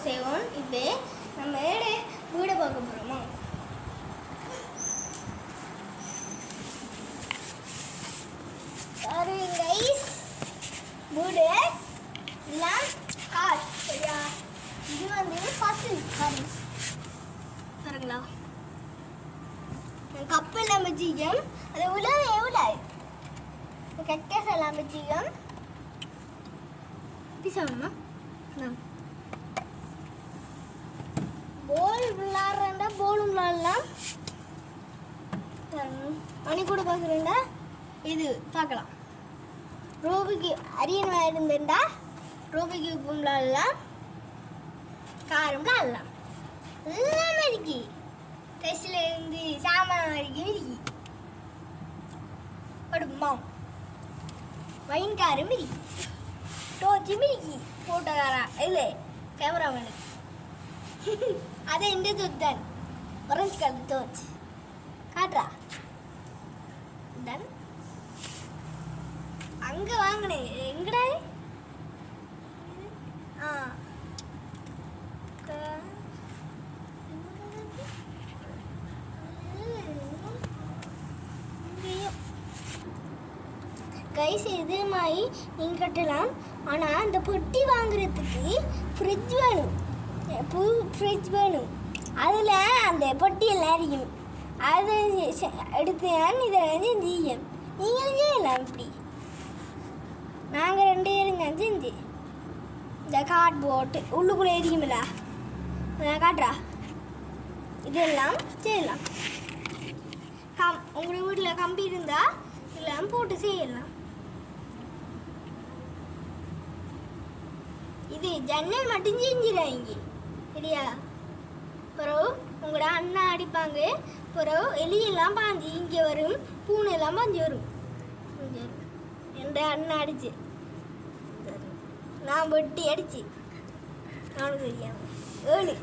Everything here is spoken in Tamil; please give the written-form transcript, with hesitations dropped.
செய்வோம். இப்போ நம்ம வீடை பார்க்க போகிறோமா? சாரி கைஸ், வீடு எல்லாம் கார் சரியா? இது பசில் கார் பாருங்களா, கப்பெல்லாம் வச்சிக்கும். அது உலக எவ்வளோ கெக்கஸ் எல்லாம் வச்சிக்கும். பிசாமா போல் விளாட்றா, போலும் விளாட்லாம். மணி கூட பார்க்குறேன்டா, இது பார்க்கலாம். ரோபிக்கு அரியன் இருந்துட்டா ரோபிக்கு உப்பும் விளாட்லாம், காரம் விளாட்லாம். எல்லாமே இருக்கு. டெஸ்டில் இருந்து சாமான் வரைக்கும் இருக்கு. அடுமா வைன் காரும் இருக்கு, டோர்ச்சும் இருக்கு. ஃபோட்டோக்காரா இல்லை கேமராமேனுக்கு அதை எந்த தோத்தான் ஒரஞ்சு கலர் தோச்சு காட்டுறா. அங்கே வாங்கினேன் எங்கடா? கைஸ் இதே மாதிரி நீங்கள் கட்டலாம். ஆனால் அந்த பொட்டி வாங்குறதுக்கு ஃப்ரிட்ஜ் வேணும், புது ஃப்ரிட்ஜ் வேணும். அதில் அந்த பொட்டியெல்லாம் அடிக்கணும். அதை எடுத்து இதை செய்யும். நீங்களும் செய்யலாம். இப்படி நாங்கள் 2 பேருங்க செஞ்சு இந்த கார்ட் போட்டு உள்ளுக்குள்ளே எரிக்குமில்ல, நான் காட்டுறா. இதெல்லாம் செய்யலாம். உங்களோட வீட்டில் கம்பி இருந்தால் இதெல்லாம் போட்டு செய்யலாம். இது ஜன்னல் மட்டும் செஞ்சிடாங்க சரியா? பிறகு உங்களோட அண்ணா அடிப்பாங்க. பிறகு எலியெல்லாம் பாஞ்சு இங்கே வரும், பூனையெல்லாம் பாஞ்சு வரும். என் அண்ணா அடிச்சு நான் வெட்டி அடிச்சு அவனுக்கு தெரியாமல் 7